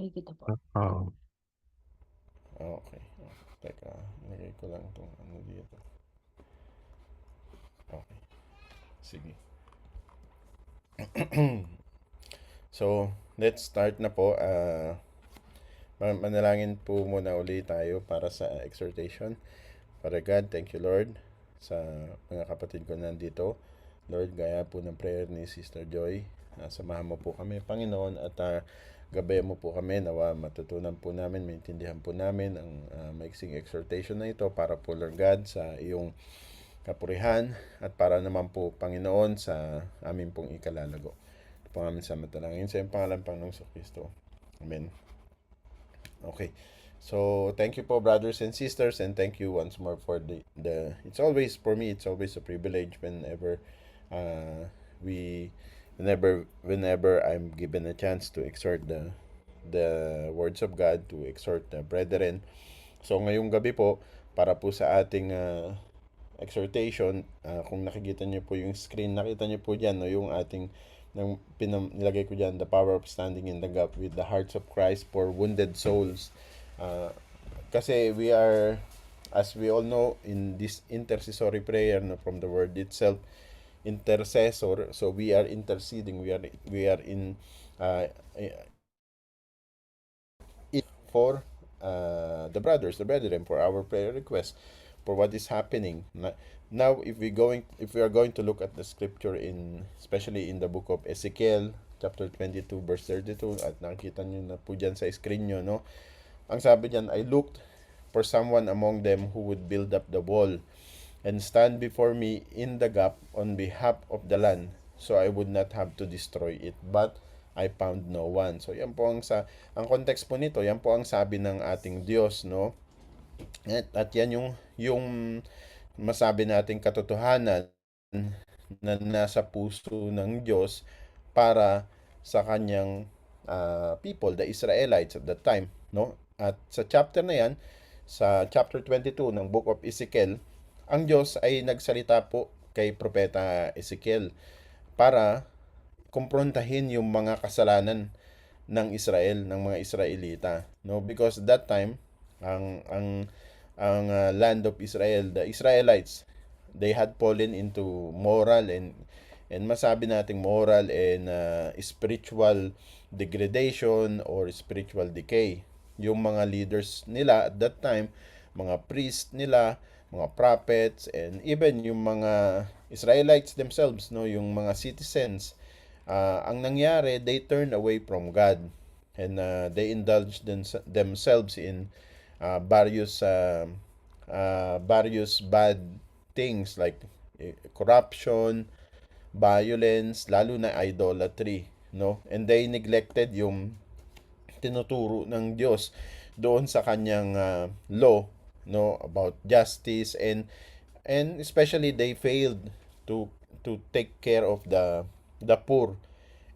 nakikita po. Oo. Okay. Teka, nilagay ko lang itong ano dito. Okay, sige. So, let's start na po. Manalangin po muna uli tayo para sa exhortation. Father God, thank you Lord sa mga kapatid ko nandito. Lord, gaya po ng prayer ni Sister Joy, samahan mo po kami, Panginoon, at gabayan mo po kami, nawa matutunan po namin, maintindihan po namin ang maiksing exhortation na ito para po, Lord God, sa iyong kapurihan at para naman po, Panginoon, sa amin pong ikalalago. Ito po namin sa matalangin sa iyong pangalan, Panginoong Kristo. Amen. Okay. So, thank you po brothers and sisters, and thank you once more for the it's always for me, it's always a privilege whenever uh we whenever I'm given a chance to exhort the words of God, to exhort the brethren. So, ngayong gabi po, para po sa ating exhortation, kung nakikita niyo po yung screen, nakita niyo po diyan, no, yung ating nilagay ko diyan, the power of standing in the gap with the hearts of Christ for wounded souls. Kasi we are, as we all know, in this intercessory prayer, no, from the word itself, intercessor, so we are interceding, we are in uh, for the brothers, the brethren, for our prayer request, for what is happening now. If we are going to look at the scripture, in especially in the book of Ezekiel chapter 22 verse 32, at nakita niyo na po dyan sa screen nyo, no, ang sabi diyan, I looked for someone among them who would build up the wall and stand before me in the gap on behalf of the land, so I would not have to destroy it, but I found no one. So yan po ang context po nito, yan po ang sabi ng ating Diyos, no? At yan yung masabi nating katotohanan na nasa puso ng Diyos para sa kanyang people, the Israelites at that time, no? At sa chapter na yan, sa chapter 22 ng book of Ezekiel, ang Diyos ay nagsalita po kay propeta Ezekiel para kumprontahin yung mga kasalanan ng Israel, ng mga Israelita, no, because that time ang land of Israel, the Israelites, they had fallen into moral and masabi nating moral and spiritual degradation or spiritual decay. Yung mga leaders nila at that time, mga priest nila, mga prophets, and even yung mga Israelites themselves, no, yung mga citizens, ang nangyari, they turned away from God, and they indulged themselves in various bad things like corruption, violence, lalo na idolatry, no? And they neglected yung tinuturo ng Diyos doon sa kanyang law, no, about justice, and especially they failed to take care of the poor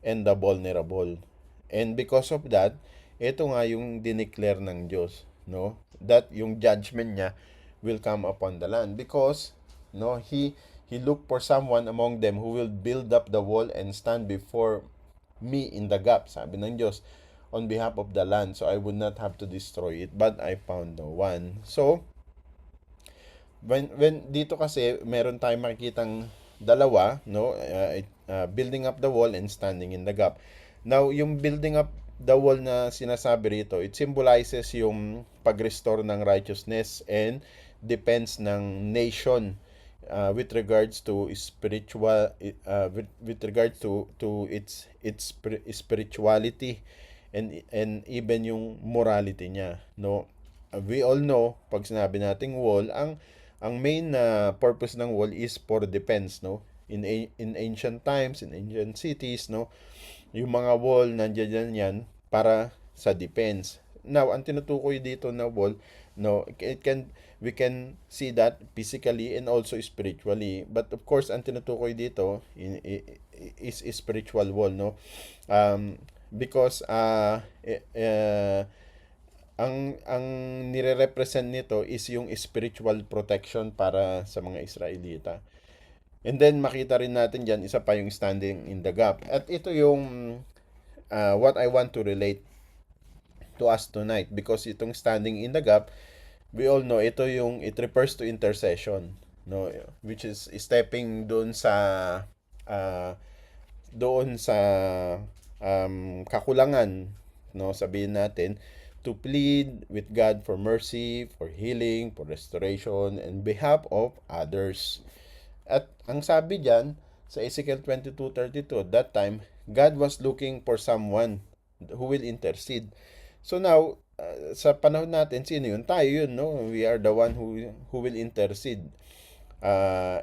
and the vulnerable. And because of that, ito nga yung dineclare ng Diyos, no? That yung judgment niya will come upon the land because, no, he looked for someone among them who will build up the wall and stand before me in the gap, sabi ng Diyos, on behalf of the land, so I would not have to destroy it, but I found no one. So, when dito kasi meron tayong makikitang dalawa, no, building up the wall and standing in the gap. Now yung building up the wall na sinasabi rito, it symbolizes yung pag-restore ng righteousness and defense ng nation with regards to spiritual with regards to its spirituality and even yung morality niya, no. We all know, pag sinabi nating wall, ang main na purpose ng wall is for defense, no? In ancient times, in ancient cities, no? Yung mga wall nandiyan yan para sa defense. Now, ang tinutukoy dito na wall, no, we can see that physically and also spiritually. But of course, ang tinutukoy dito is spiritual wall, no? Because ang nire-represent nito is yung spiritual protection para sa mga Israelita. And then makita rin natin diyan isa pa yung standing in the gap. At ito yung what I want to relate to us tonight, because itong standing in the gap, we all know it refers to intercession, no, which is stepping uh, doon sa kakulangan, no, sabihin natin, to plead with God for mercy, for healing, for restoration, and behalf of others. At ang sabi diyan sa Ezekiel 22:32, that time God was looking for someone who will intercede. So now, sa panahon natin, sino yun? Tayo yun, no? We are the one who will intercede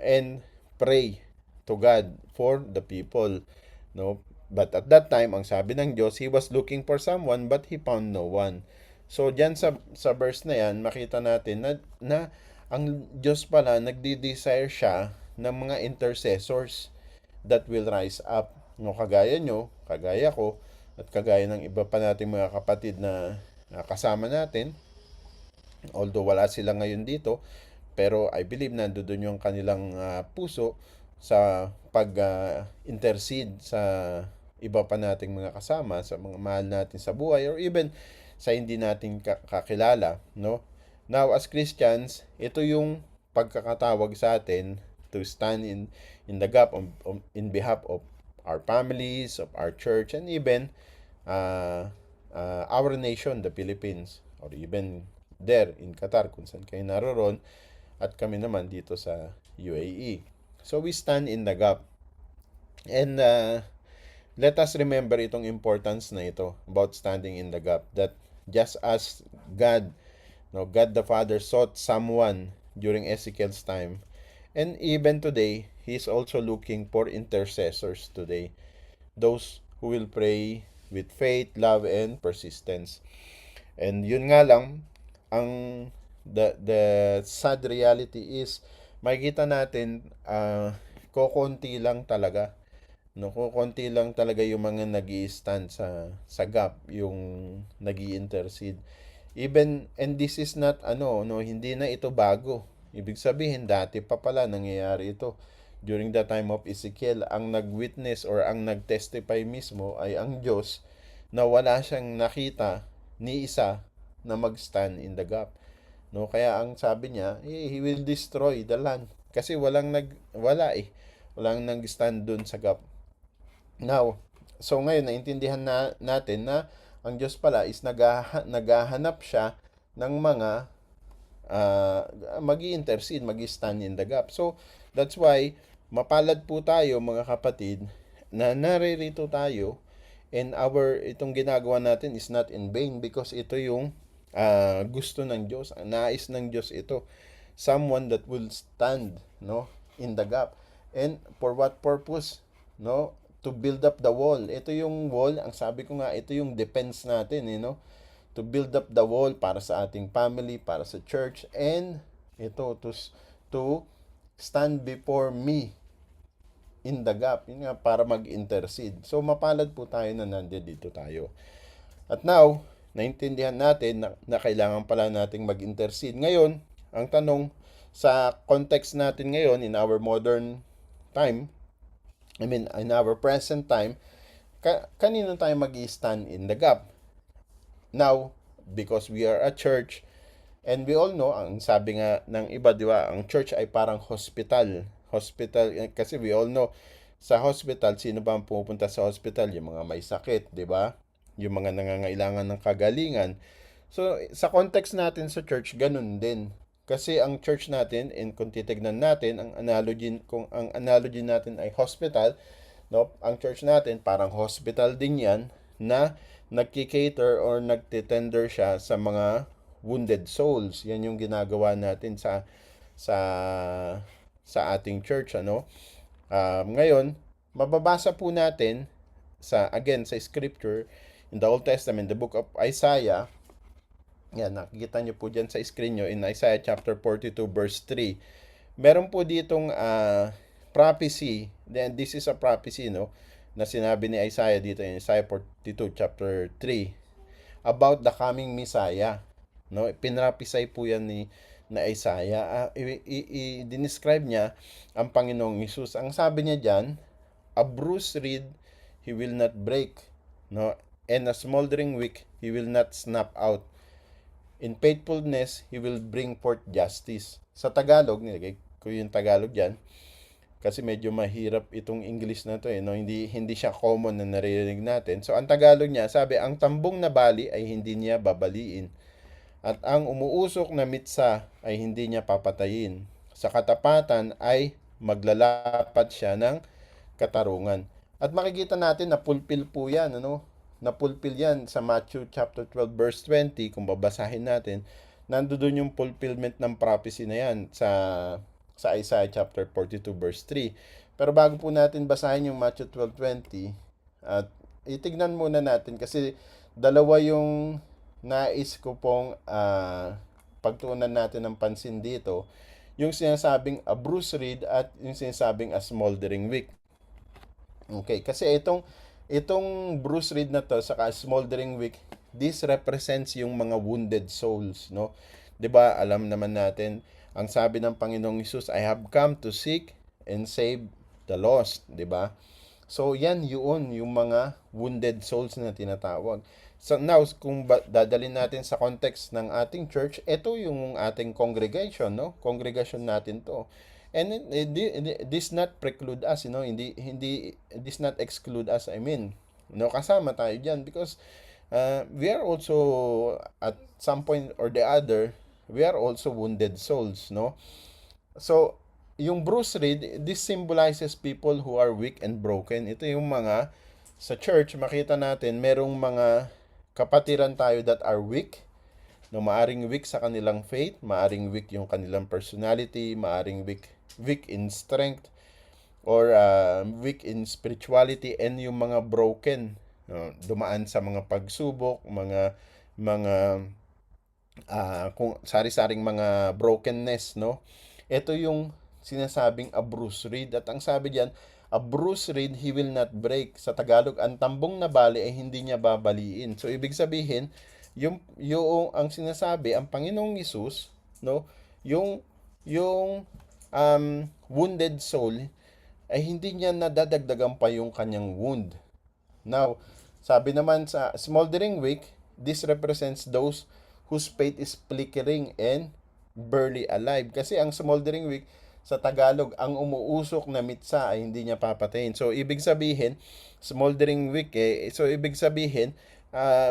and pray to God for the people, no? But at that time, ang sabi ng Diyos, He was looking for someone but He found no one. So diyan sa verse na yan, makita natin na ang Diyos pala nagdi-desire siya ng mga intercessors that will rise up. No, kagaya nyo, kagaya ko, at kagaya ng iba pa nating mga kapatid na kasama natin, although wala sila ngayon dito, pero I believe nandoon yung kanilang puso sa pag-intercede sa iba pa nating mga kasama, sa mga mahal natin sa buhay, or even sa hindi natin kakilala, no? Now, as Christians, ito yung pagkakatawag sa atin to stand in the gap in behalf of our families, of our church, and even our nation, the Philippines, or even there in Qatar, kung saan kayo naroon, at kami naman dito sa UAE. So we stand in the gap. And let us remember itong importance na ito about standing in the gap, that just as God, no, God the Father sought someone during Ezekiel's time, and even today, He is also looking for intercessors today, those who will pray with faith, love, and persistence. And yun nga lang, ang the sad reality is, makikita natin, kukunti lang talaga, no, kukunti lang talaga yung mga nag-i-stand sa gap, yung nag-i-intercede. Even, and this is not, no, hindi na ito bago. Ibig sabihin, dati pa pala nangyayari ito. During the time of Ezekiel, ang nag-witness or ang nag-testify mismo ay ang Diyos, na wala siyang nakita ni isa na mag-stand in the gap. No, kaya ang sabi niya, He will destroy the land. Kasi walang nag-stand dun sa gap. Now, so ngayon naintindihan natin na ang Diyos pala is naghahanap siya ng mga mag-i-intercede, mag-i-stand in the gap. So, that's why mapalad po tayo mga kapatid na naririto tayo, and itong ginagawa natin is not in vain, because ito yung gusto ng Diyos, nais ng Diyos ito. Someone that will stand, no, in the gap. And for what purpose? No, to build up the wall. Ito yung wall, ang sabi ko nga, ito yung defense natin, to build up the wall para sa ating family, para sa church, and ito to stand before me in the gap, yun nga, para mag-intercede. So mapalad po tayo na nandito tayo. At now, naintindihan natin na kailangan pala nating mag-intercede. Ngayon, ang tanong sa context natin ngayon, in our modern time, in our present time, kanino tayo mag-stand in the gap? Now, because we are a church, and we all know, ang sabi nga ng iba, di ba, ang church ay parang hospital. Kasi we all know, sa hospital, sino ba ang pupunta sa hospital? Yung mga may sakit, di ba? Yung mga nangangailangan ng kagalingan. So, sa context natin sa church, ganun din. Kasi ang church natin, and kung titignan natin, ang analogy natin ay hospital, no? Ang church natin, parang hospital din yan, na nagki-cater or nagtitender siya sa mga wounded souls. Yan yung ginagawa natin sa ating church, ngayon, mababasa po natin sa scripture, in the Old Testament, the book of Isaiah. Yan, nakikita nyo po dyan sa screen nyo, in Isaiah chapter 42 verse 3. Meron po ditong prophecy, then this is a prophecy, na sinabi ni Isaiah dito in Isaiah 42 chapter 3 about the coming Messiah. No, pinrapisay po yan na Isaiah. I-describe niya ang Panginoong Hesus. Ang sabi niya diyan, a bruised reed he will not break, no, and a smoldering wick He will not snap out. In faithfulness, He will bring forth justice. Sa Tagalog, nilagay ko yung Tagalog dyan, kasi medyo mahirap itong English na to no? Hindi siya common na naririnig natin. So, ang Tagalog niya, sabi, ang tambong na bali ay hindi niya babaliin. At ang umuusok na mitsa ay hindi niya papatayin. Sa katapatan ay maglalapat siya ng katarungan. At makikita natin na pulpil po yan, ano? Napulpil yan sa Matthew chapter 12 verse 20, kung babasahin natin, nandoon yung fulfillment ng prophecy na yan sa Isaiah chapter 42 verse 3. Pero bago po natin basahin yung Matthew 12:20, at itignan muna natin kasi dalawa yung nais ko pong pagtuunan natin ng pansin dito. Yung sinasabing a bruised reed at yung sinasabing a smoldering wick. Okay, kasi itong bruised reed na to saka smoldering wick, this represents yung mga wounded souls, no? 'Di ba? Alam naman natin ang sabi ng Panginoong Hesus, I have come to seek and save the lost, 'di ba? So yan yun, yung mga wounded souls na tinatawag. So now, kung dadalhin natin sa context ng ating church, ito yung ating congregation, no? Congregation natin 'to. And this not preclude us, hindi this not exclude us, kasama tayo diyan because we are also at some point or the other, we are also wounded souls, no? So, yung bruised reed, this symbolizes people who are weak and broken. Ito yung mga, sa church, makita natin, merong mga kapatiran tayo that are weak, no, maaring weak sa kanilang faith, maaring weak yung kanilang personality, maaring weak in strength, or weak in spirituality, and yung mga broken, dumaan sa mga pagsubok, mga kung sari-saring mga brokenness, no? Ito yung sinasabing a bruised reed. At ang sabi diyan, a bruised reed he will not break. Sa Tagalog, ang tambong na bali ay hindi niya babaliin. So ibig sabihin, yung ang sinasabi, ang Panginoong Hesus, no, yung wounded soul ay hindi niya nadadagdagan pa yung kanyang wound. Now, sabi naman sa smoldering wick, this represents those whose faith is flickering and barely alive. Kasi ang smoldering wick, sa Tagalog, ang umuusok na mitsa ay hindi niya papatayin. So, ibig sabihin, smoldering wick, so ibig sabihin,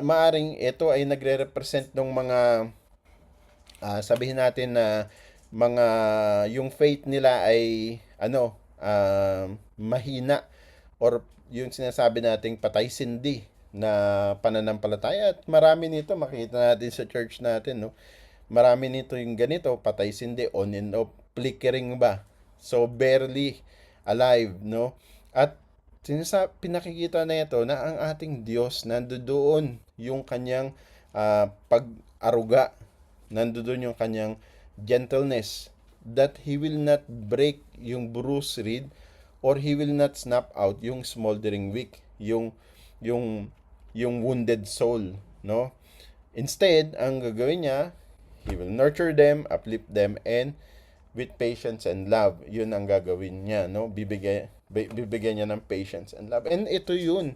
maaring ito ay nagre-represent ng mga, sabihin natin na, mga, yung faith nila ay, mahina, or yung sinasabi nating patay sindi na pananampalataya. At marami nito makita natin sa church natin, no? Marami nito yung ganito, patay sindi, on and off, flickering ba? So barely alive, no? At pinakikita na ito na ang ating Diyos nandoon yung kanyang pag-aruga, nandoon yung kanyang gentleness, that He will not break yung bruised reed, or He will not snap out yung smoldering wick, yung wounded soul, no? Instead, ang gagawin niya, He will nurture them, uplift them, and with patience and love. Yun ang gagawin niya, no? Bibigyan niya ng patience and love. And ito yun.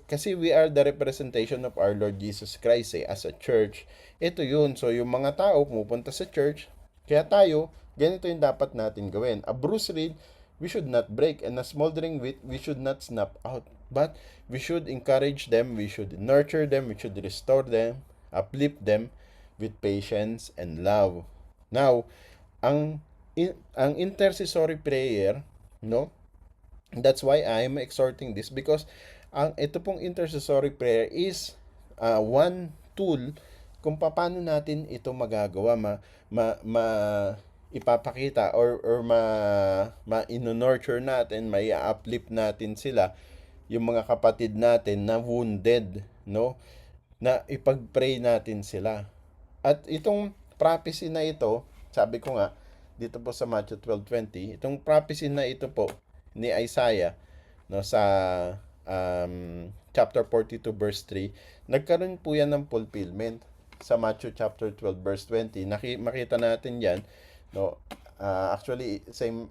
Kasi we are the representation of our Lord Jesus Christ, as a church. Ito yun. So, yung mga tao pumupunta sa church, kaya tayo, ganito yung dapat natin gawin. A bruised reed, we should not break. And a smoldering wick, we should not snap out. But we should encourage them, we should nurture them, we should restore them, uplift them with patience and love. Now, ang intercessory prayer, no? That's why I'm exhorting this, because ito pong intercessory prayer is one tool kung paano natin ito magagawa, ipapakita or ma-nurture natin, mai-uplift natin sila, yung mga kapatid natin na wounded, no? Na ipag-pray natin sila. At itong prophecy na ito, sabi ko nga, dito po sa Matthew 12:20, itong prophecy na ito po ni Isaiah, no, sa chapter 42 verse 3, nagkaroon po yan ng fulfillment sa Matthew chapter 12 verse 20. Makita natin yan, no? Actually, same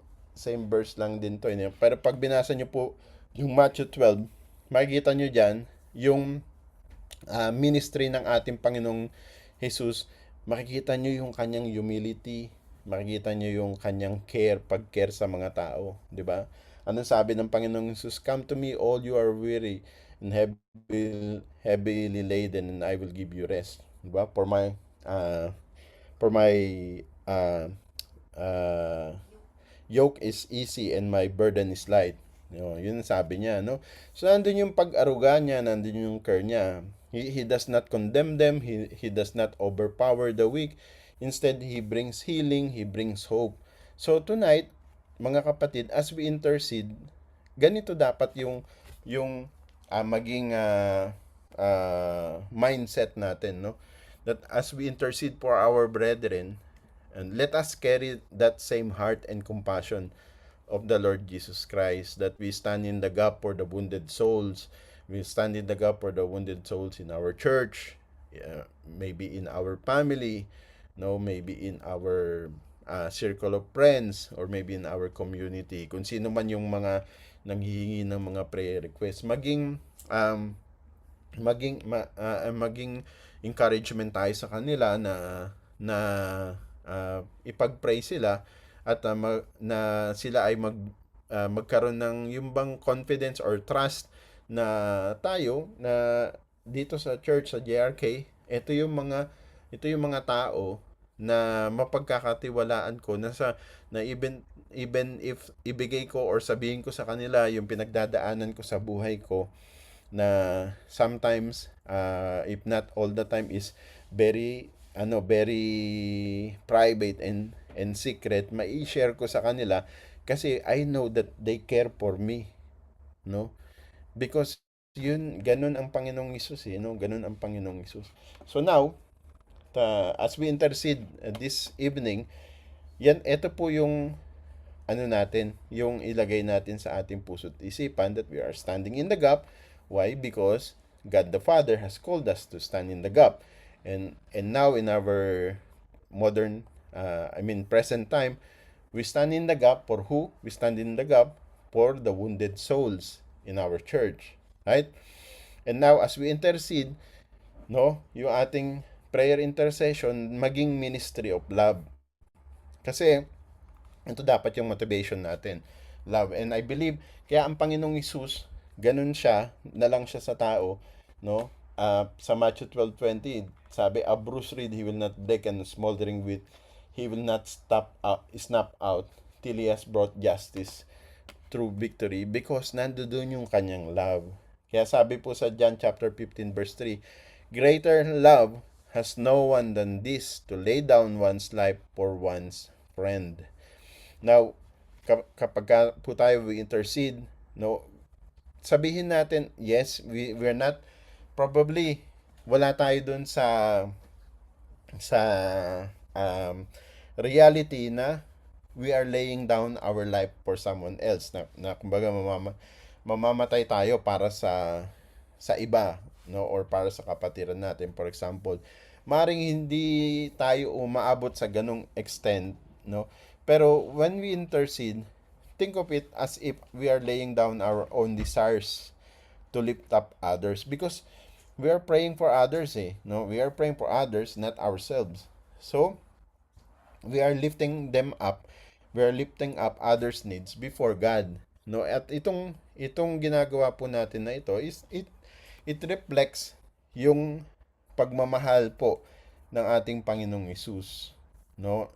verse lang din to, pero pag binasa nyo po yung Matthew 12, makikita nyo dyan yung ministry ng ating Panginoong Jesus, makikita nyo yung kanyang humility, makikita nyo yung kanyang care, pag-care sa mga tao, di ba? Anong sabi ng Panginoong Jesus? Come to me, all you are weary and heavily laden, and I will give you rest. Di ba? For my uh, uh, yoke is easy and my burden is light. Yun ang sabi niya, no? So, nandun yung pag-aruga niya, nandun yung care niya. He does not condemn them, he does not overpower the weak. Instead, he brings healing, he brings hope. So, tonight, mga kapatid, as we intercede, ganito dapat yung maging mindset natin, no? That as we intercede for our brethren, and let us carry that same heart and compassion of the Lord Jesus Christ, that we stand in the gap for the wounded souls. We stand in the gap for the wounded souls in our church, maybe in our family, no, maybe in our circle of friends, or maybe in our community. Kung sino man yung mga nanghihingi ng mga prayer requests, maging encouragement tayo sa kanila na ipag-pray sila at na sila ay magkaroon ng yung bang confidence or trust na tayo na dito sa church sa JRK, ito yung mga tao na mapagkakatiwalaan ko na even if ibigay ko or sabihin ko sa kanila yung pinagdadaanan ko sa buhay ko, na sometimes if not all the time is very private and secret, mai-share ko sa kanila kasi I know that they care for me, no? Because ganun ang Panginoong Hesus, no? Ganun ang Panginoong Hesus. So now, as we intercede this evening, ito po yung natin, yung ilagay natin sa ating puso't isipan, that we are standing in the gap. Why? Because God the Father has called us to stand in the gap. And now in our modern, present time, we stand in the gap for who? We stand in the gap for the wounded souls in our church. Right? And now, as we intercede, no, yung ating prayer intercession, maging ministry of love. Kasi, ito dapat yung motivation natin. Love. And I believe, kaya ang Panginoong Hesus, ganun siya, na lang siya sa tao, no? Sa Matthew 12:20, sabi, a bruised reed he will not break, and a smoldering wheat he will not snap out till he has brought justice through victory, because nandoon yung kanyang love. Kaya sabi po sa John chapter 15 verse 3, greater love has no one than this, to lay down one's life for one's friend. Now, kapag po tayo we intercede, no, sabihin natin, yes, we're not, probably, wala tayo dun sa reality na we are laying down our life for someone else, na kumbaga mamamatay tayo para sa iba, no, or para sa kapatiran natin. For example, maring hindi tayo umaabot sa ganong extent, no, pero when we intercede, think of it as if we are laying down our own desires to lift up others, because we are praying for others, no, we are praying for others, not ourselves. So we are lifting them up, we are lifting up others' needs before God, no. At itong ginagawa po natin na ito is it reflects yung pagmamahal po ng ating Panginoong Hesus, no,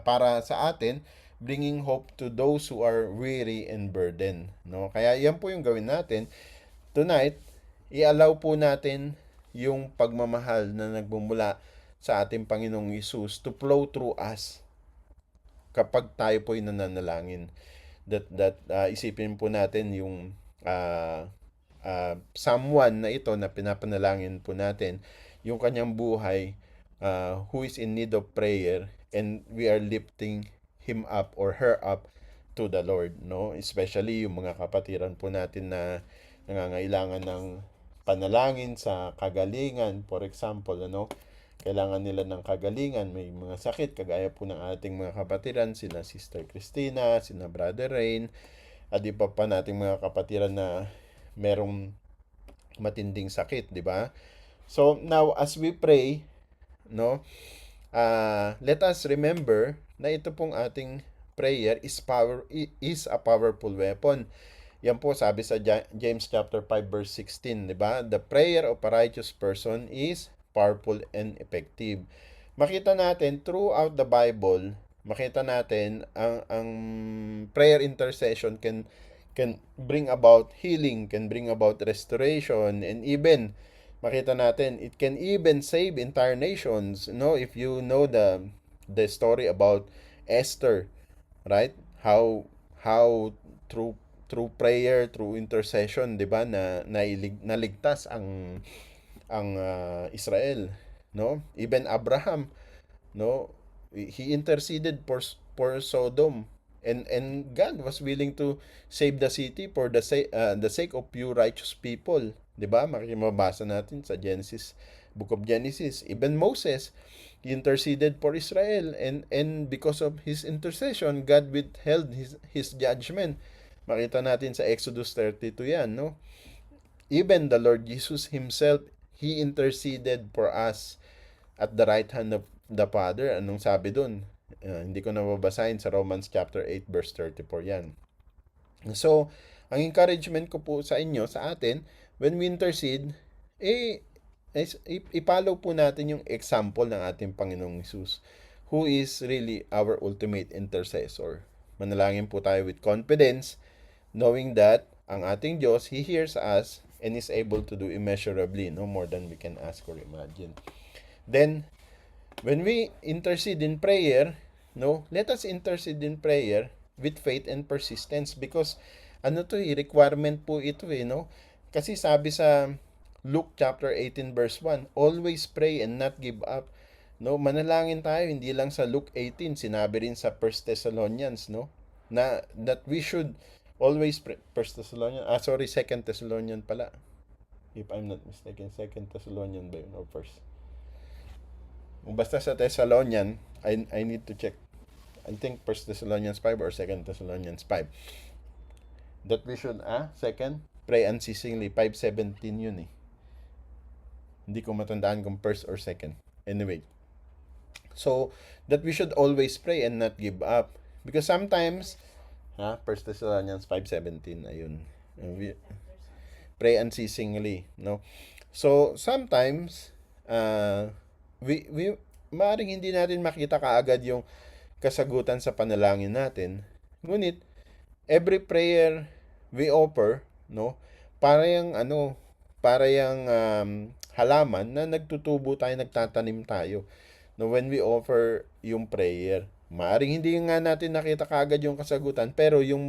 para sa atin, bringing hope to those who are weary and burdened, no. Kaya yan po yung gawin natin tonight. I-allow po natin yung pagmamahal na nagmumula sa ating Panginoong Hesus to flow through us kapag tayo po ay nananalangin. That isipin po natin yung someone na ito na pinapanalangin po natin, yung kanyang buhay, who is in need of prayer, and we are lifting him up or her up to the Lord, no? Especially yung mga kapatiran po natin na nangangailangan ng panalangin sa kagalingan, for example, ano? Kailangan nila ng kagalingan, may mga sakit, kagaya po ng ating mga kapatiran, sina Sister Christina, sina Brother Rain, at iba pa nating mga kapatiran na merong matinding sakit, di ba? So now as we pray, no, let us remember na ito pong ating prayer is a powerful weapon. Yan po sabi sa James chapter 5 verse 16, 'di ba? The prayer of a righteous person is powerful and effective. Makita natin throughout the Bible, makita natin ang prayer intercession can bring about healing, can bring about restoration, and even makita natin it can even save entire nations. No, if you know the story about Esther, right? How through prayer, through intercession, 'di ba, naligtas ang Israel, no? Even Abraham, no? He interceded for Sodom, and God was willing to save the city for the sake of pure righteous people, 'di ba? Makikimabasa natin sa Book of Genesis. Even Moses, he interceded for Israel, and because of his intercession, God withheld his judgment. Makita natin sa Exodus 32 yan, no? Even the Lord Jesus himself, he interceded for us at the right hand of the Father. Anong sabi dun? Hindi ko na babasahin sa Romans chapter 8 verse 34 yan. So, ang encouragement ko po sa inyo, sa atin, when we intercede, ipollow po natin yung example ng ating Panginoong Hesus, who is really our ultimate intercessor. Manalangin po tayo with confidence, knowing that ang ating Diyos, He hears us and is able to do immeasurably, no more than we can ask or imagine. Then, when we intercede in prayer, no, let us intercede in prayer with faith and persistence, because requirement po ito no? Kasi sabi sa Luke chapter 18 verse 1, always pray and not give up. No, manalangin tayo hindi lang sa Luke 18, sinabi rin sa 1 Thessalonians, no? That we should always pray. 1 Thessalonians, 2 Thessalonians pala. If I'm not mistaken, 2 Thessalonians ba yun or first? Basta sa Thessalonian, I need to check. I think 1 Thessalonians 5 or 2 Thessalonians 5. That we should, second, pray unceasingly. 5:17 yun eh. Hindi ko matandaan kung first or second. Anyway. So, that we should always pray and not give up. Because sometimes, 1 Thessalonians 5:17, ayun. Pray unceasingly, no? So, sometimes, maaaring hindi natin makita kaagad yung kasagutan sa panalangin natin. Ngunit, every prayer we offer, no, para yung halaman na nagtutubo tayo, nagtatanim tayo. No, when we offer yung prayer, maaring hindi nga natin nakita kaagad yung kasagutan, pero yung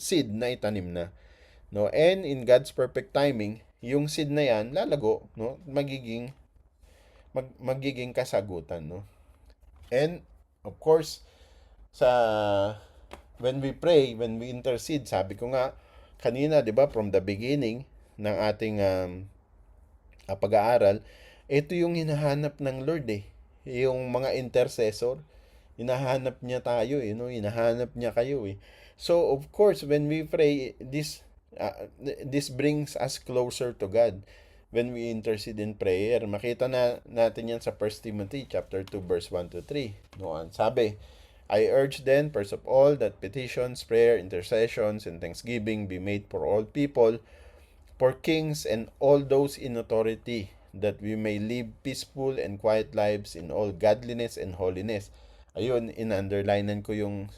seed na itanim na. No, and in God's perfect timing, yung seed na yan lalago, no, magiging kasagutan, no. And of course, when we pray, when we intercede, sabi ko nga kanina, 'di ba, from the beginning ng ating pag-aaral, ito yung hinahanap ng Lord eh. Yung mga intercessor, hinahanap niya tayo eh, no? Hinahanap niya kayo eh. So of course, when we pray, this brings us closer to God. When we intercede in prayer, makita natin yan sa 1 Timothy chapter 2 verse 1 to 3. Noon, sabi, I urge then, first of all, that petitions, prayer, intercessions, and thanksgiving be made for all people, for kings and all those in authority, that we may live peaceful and quiet lives in all godliness and holiness. Ayun, in-underlinean ko yung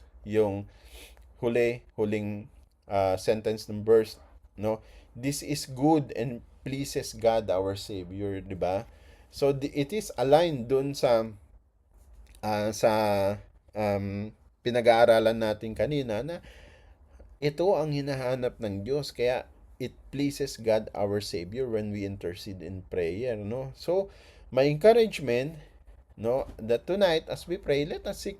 huling sentence ng verse, no? This is good and pleases God our Savior, di ba? So it is aligned dun sa pinag-aaralan natin kanina, na ito ang hinahanap ng Diyos, kaya it pleases God our Savior when we intercede in prayer, no? So my encouragement, no, that tonight as we pray, let us seek,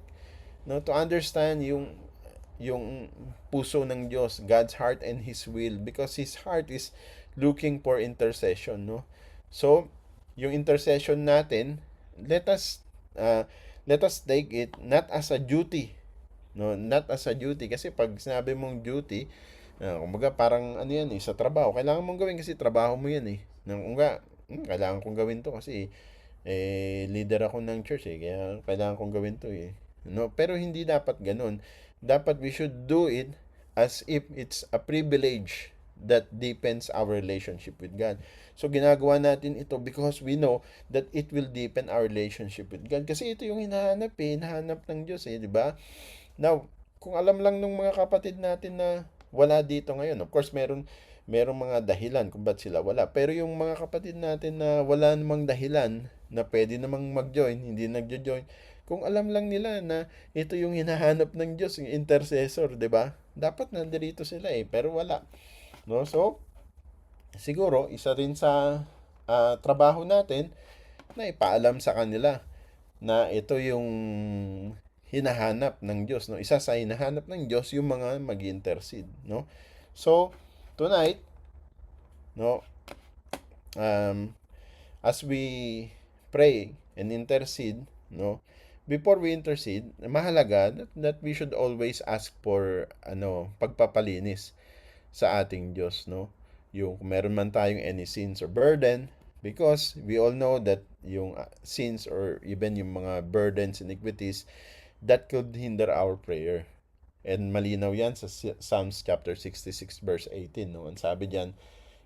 no, to understand yung puso ng Diyos, God's heart and His will, because His heart is looking for intercession, no? So yung intercession natin, let us take it not as a duty, no, not as a duty, kasi pag sinabi mong duty, kumbaga parang ano yan eh, sa trabaho, kailangan mong gawin kasi trabaho mo yan eh. Kumbaga, kailangan kong gawin to kasi leader ako ng church kaya kailangan kong gawin to no, pero hindi dapat ganun. Dapat we should do it as if it's a privilege that deepens our relationship with God. So ginagawa natin ito because we know that it will deepen our relationship with God. Kasi ito yung hinahanap ng Diyos di ba? Now, kung alam lang ng mga kapatid natin na wala dito ngayon, of course merong mga dahilan kung ba't sila wala. Pero yung mga kapatid natin na wala namang dahilan na pwede namang mag-join, hindi nagjo-join, kung alam lang nila na ito yung hinahanap ng Diyos, yung intercessor, 'di ba? Dapat nandirito sila pero wala. No? So, siguro isa rin sa trabaho natin na ipaalam sa kanila na ito yung hinahanap ng Diyos, no? Isa sa hinahanap ng Diyos yung mga mag-intercede, no? So, tonight, no, um, as we pray and intercede, no, before we intercede, mahalaga that we should always ask for pagpapalinis sa ating Diyos, no? Yung kung meron man tayong any sins or burden, because we all know that yung sins or even yung mga burdens, iniquities, that could hinder our prayer. And malinaw yan sa Psalms chapter 66 verse 18. No? Ang sabi diyan,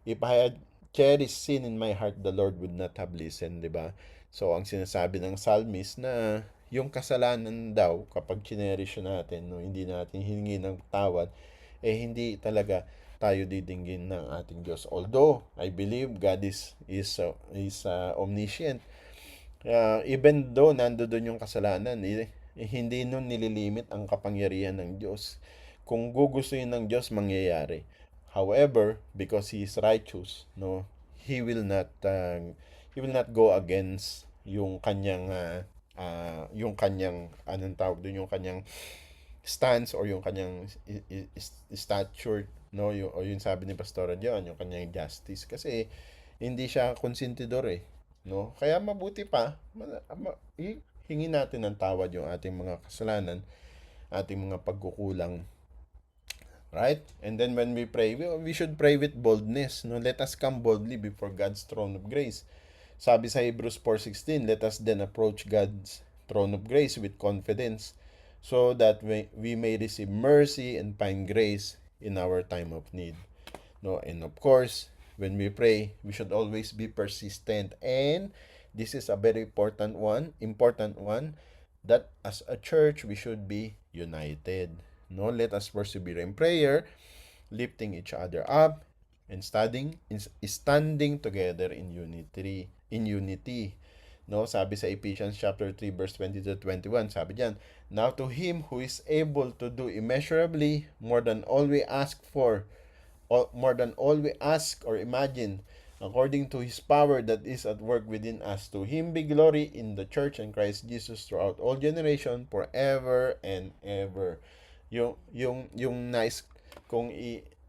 if I had cherished sin in my heart, the Lord would not have listened, di ba? So, ang sinasabi ng psalmist na yung kasalanan daw, kapag chinerish natin, no, hindi natin hiningi ng tawad, hindi talaga tayo didinggin ng ating Diyos. Although, I believe God is omniscient. Even though nandoon yung kasalanan, hindi nun nililimit ang kapangyarihan ng Diyos. Kung gugustuhin ng Diyos, mangyayari. However, because He is righteous, no, He will not go against yung kanyang anong tawag doon, yung kanyang stance or yung kanyang stature, no, yung sabi ni Pastora John, yung kanyang justice, kasi hindi siya konsentidor no, kaya mabuti pa hingin natin ng tawad yung ating mga kasalanan, ating mga pagkukulang, right? And then when we pray, we should pray with boldness, no, let us come boldly before God's throne of grace. Sabi sa Hebrews 4:16, let us then approach God's throne of grace with confidence so that we may receive mercy and find grace in our time of need. No, and of course, when we pray, we should always be persistent. And this is a very important one, that as a church, we should be united. No, let us persevere in prayer, lifting each other up, and standing together in unity. No, sabi sa Ephesians chapter 3 verse 20 to 21, sabi diyan, now to him who is able to do immeasurably more than all we ask or imagine, according to his power that is at work within us, to him be glory in the church and Christ Jesus throughout all generation, forever and ever. Yung nice kung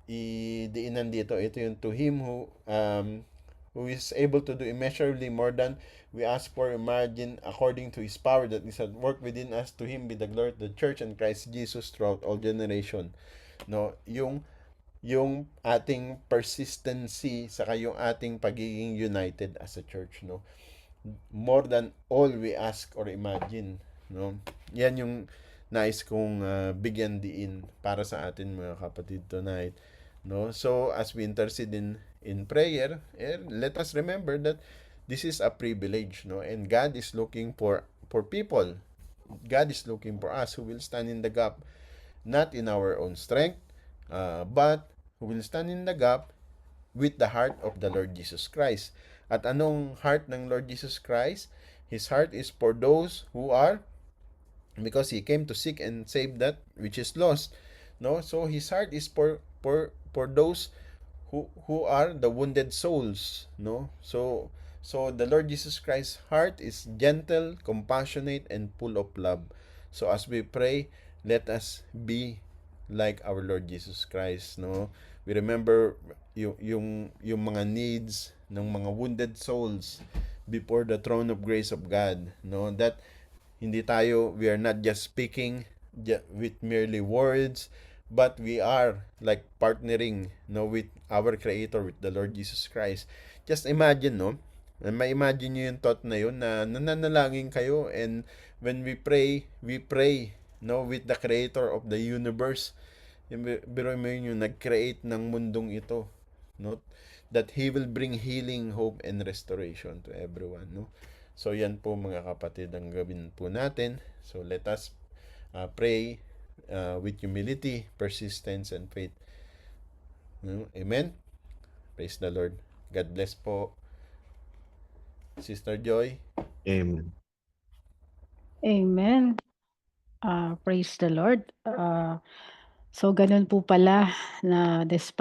diinan dito, ito yung to him who is able to do immeasurably more than we ask for, imagine, according to his power that is at work within us, to him be the glory of the church and Christ Jesus throughout all generation. No, yung ating persistency saka yung ating pagiging united as a church, no, more than all we ask or imagine, no, yan yung nais kong bigyan diin para sa atin mga kapatid tonight, no. So as we intercede in prayer, let us remember that this is a privilege, no, and God is looking for people. God is looking for us who will stand in the gap, not in our own strength, but who will stand in the gap with the heart of the Lord Jesus Christ. At anong heart ng Lord Jesus Christ? His heart is for those who are, because He came to seek and save that which is lost. No, so His heart is for those who are the wounded souls. No, so the Lord Jesus Christ's heart is gentle, compassionate, and full of love. So as we pray, let us be like our Lord Jesus Christ, no. We remember yung mga needs ng mga wounded souls before the throne of grace of God, no, that we are not just speaking with merely words, but we are like partnering, no, with our Creator, with the Lord Jesus Christ. Just imagine, no, Ma-imagine nyo yung thought na yun na nananalangin kayo, and when we pray, no, with the creator of the universe. Yung biro mo yun, yung nag-create ng mundong ito, no? That He will bring healing, hope, and restoration to everyone, no? So yan po mga kapatid ang gawin po natin. So let us pray with humility, persistence, and faith. No? Amen? Praise the Lord. God bless po. Sister Joy. Amen. Amen. Praise the Lord. So ganun po pala na despite